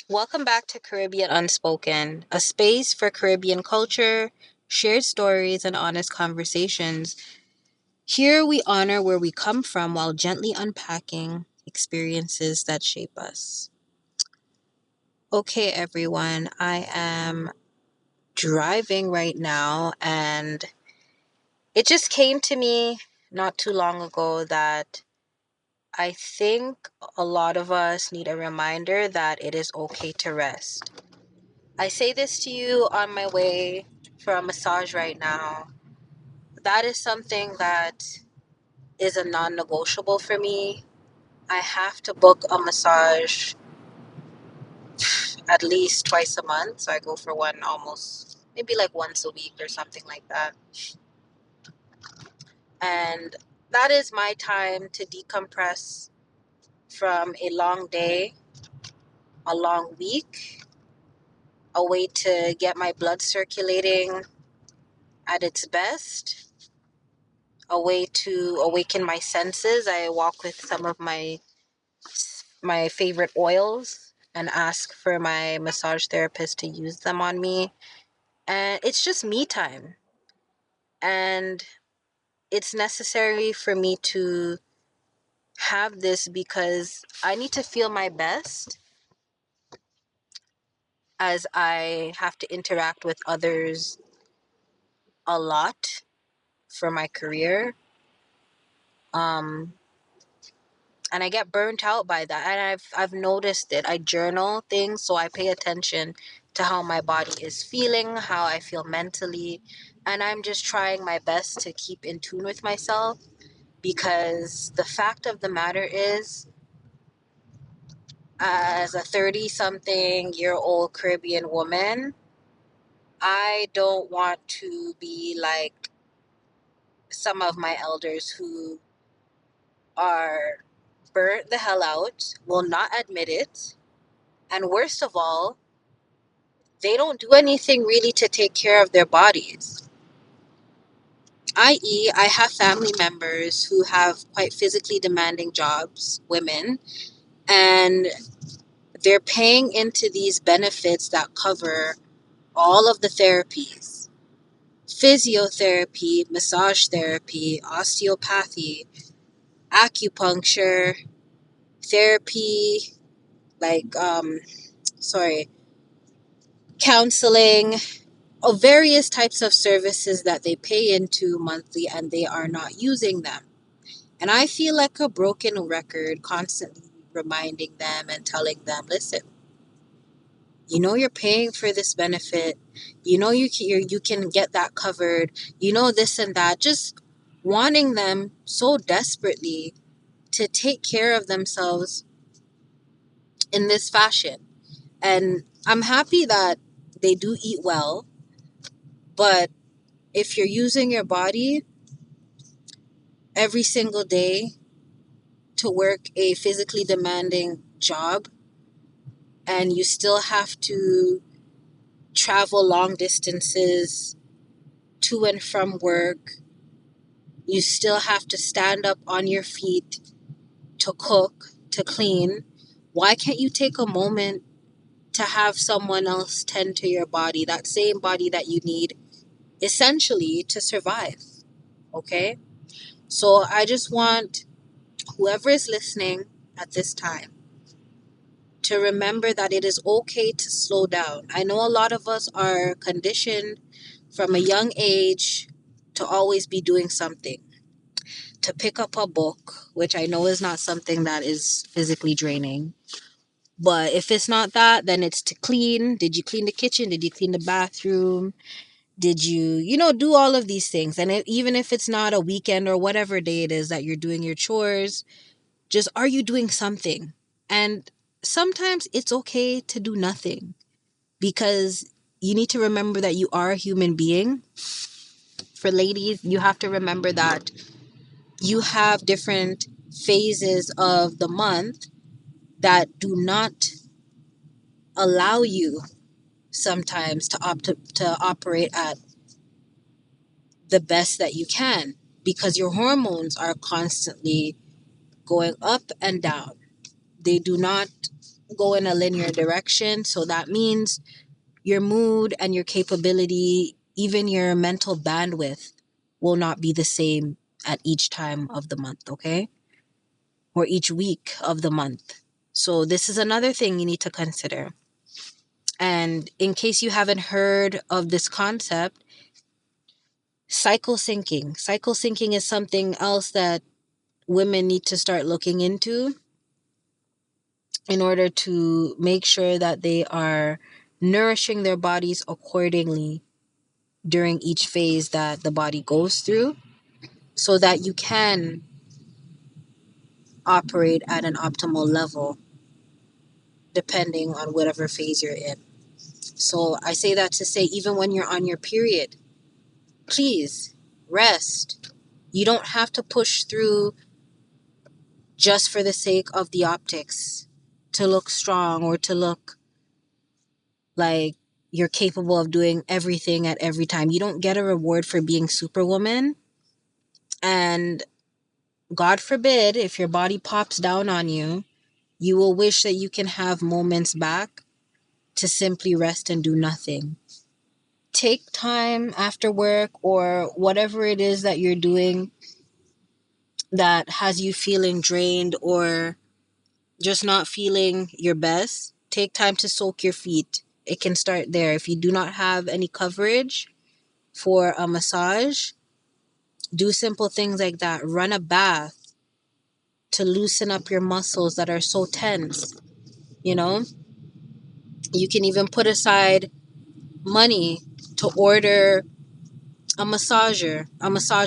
Welcome back to Caribbean Unspoken, a space for Caribbean culture, shared stories, and honest conversations. Here we honor where we come from while gently unpacking experiences that shape us. Okay, everyone, I am driving right now, and it just came to me not too long ago that I think a lot of us need a reminder that it is okay to rest. I say this to you on my way for a massage right now. That is something that is a non negotiable for me. I have to book a massage at least twice a month. So I go for one almost, maybe like once a week or something like that. And that is my time to decompress from a long day, a long week, a way to get my blood circulating at its best, a way to awaken my senses. I walk with some of my favorite oils and ask for my massage therapist to use them on me. And it's just me time. And it's necessary for me to have this because I need to feel my best as I have to interact with others a lot for my career. Um, and I get burnt out by that. And I've noticed it. I journal things, so I pay attention to how my body is feeling, how I feel mentally, and I'm just trying my best to keep in tune with myself because the fact of the matter is, as a 30 something year old Caribbean woman, I don't want to be like some of my elders who are burnt the hell out, will not admit it, and worst of all, they don't do anything really to take care of their bodies. I.e., I have family members who have quite physically demanding jobs, women, and they're paying into these benefits that cover all of the therapies: physiotherapy, massage therapy, osteopathy, acupuncture, therapy, like, sorry, counseling, of various types of services that they pay into monthly and they are not using them. And I feel like a broken record constantly reminding them and telling them, listen, you know you're paying for this benefit. You know you can get that covered. You know this and that. Just wanting them so desperately to take care of themselves in this fashion. And I'm happy that they do eat well, but if you're using your body every single day to work a physically demanding job and you still have to travel long distances to and from work, you still have to stand up on your feet to cook, to clean. Why can't you take a moment to have someone else tend to your body, that same body that you need essentially to survive? Okay? So I just want whoever is listening at this time to remember that it is okay to slow down. I know a lot of us are conditioned from a young age to always be doing something, to pick up a book, which I know is not something that is physically draining. But if it's not that, then it's to clean. Did you clean the kitchen? Did you clean the bathroom? Did you do all of these things? And even if it's not a weekend or whatever day it is that you're doing your chores, just are you doing something? And sometimes it's okay to do nothing because you need to remember that you are a human being. For ladies, you have to remember that you have different phases of the month that do not allow you sometimes to operate at the best that you can because your hormones are constantly going up and down. They do not go in a linear direction. So that means your mood and your capability, even your mental bandwidth, will not be the same at each time of the month, okay? Or each week of the month. So this is another thing you need to consider. And in case you haven't heard of this concept, cycle syncing. Cycle syncing is something else that women need to start looking into in order to make sure that they are nourishing their bodies accordingly during each phase that the body goes through, so that you can operate at an optimal level depending on whatever phase you're in. So I say that to say, even when you're on your period, please rest. You don't have to push through just for the sake of the optics, to look strong or to look like you're capable of doing everything at every time. You don't get a reward for being superwoman. And God forbid, if your body pops down on you, you will wish that you can have moments back to simply rest and do nothing. Take time after work or whatever it is that you're doing that has you feeling drained or just not feeling your best. Take time to soak your feet. It can start there. If you do not have any coverage for a massage, do simple things like that. Run a bath to loosen up your muscles that are so tense. You know, you can even put aside money to order a massage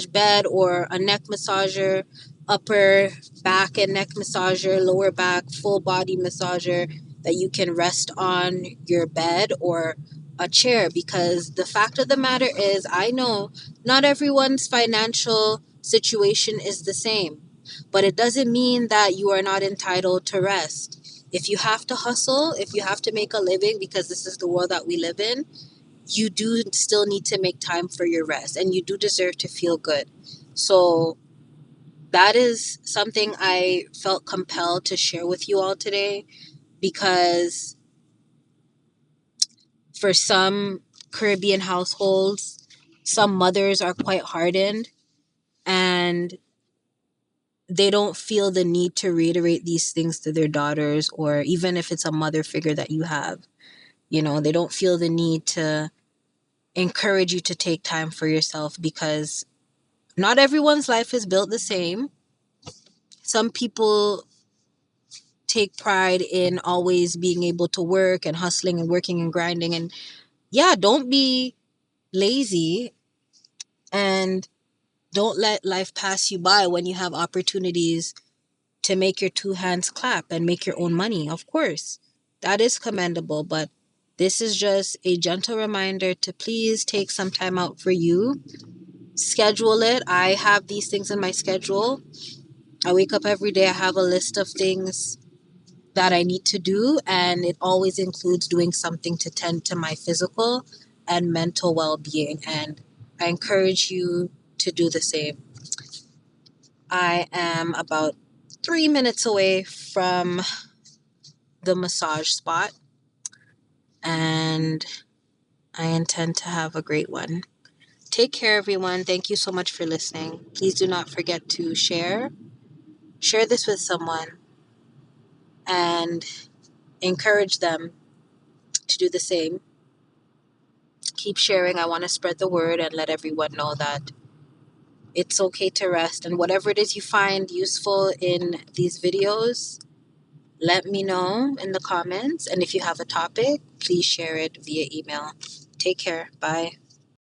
bed or a neck massager, upper back and neck massager, lower back, full body massager that you can rest on your bed or a chair. Because the fact of the matter is, I know not everyone's financial situation is the same, but it doesn't mean that you are not entitled to rest. If you have to hustle, if you have to make a living, because this is the world that we live in, you do still need to make time for your rest and you do deserve to feel good. So that is something I felt compelled to share with you all today, because for some Caribbean households, some mothers are quite hardened and they don't feel the need to reiterate these things to their daughters, or even if it's a mother figure that you have, they don't feel the need to encourage you to take time for yourself, because not everyone's life is built the same. Some people take pride in always being able to work and hustling and working and grinding. And yeah, don't be lazy and don't let life pass you by when you have opportunities to make your two hands clap and make your own money. Of course, that is commendable, but this is just a gentle reminder to please take some time out for you. Schedule it. I have these things in my schedule. I wake up every day, I have a list of things that I need to do, and it always includes doing something to tend to my physical and mental well-being. And I encourage you to do the same. I am about 3 minutes away from the massage spot, and I intend to have a great one. Take care, everyone. Thank you so much for listening. Please do not forget to share this with someone and encourage them to do the same. Keep sharing. I want to spread the word and let everyone know that it's okay to rest. And whatever it is you find useful in these videos, let me know in the comments. And if you have a topic, please share it via email. Take care. Bye.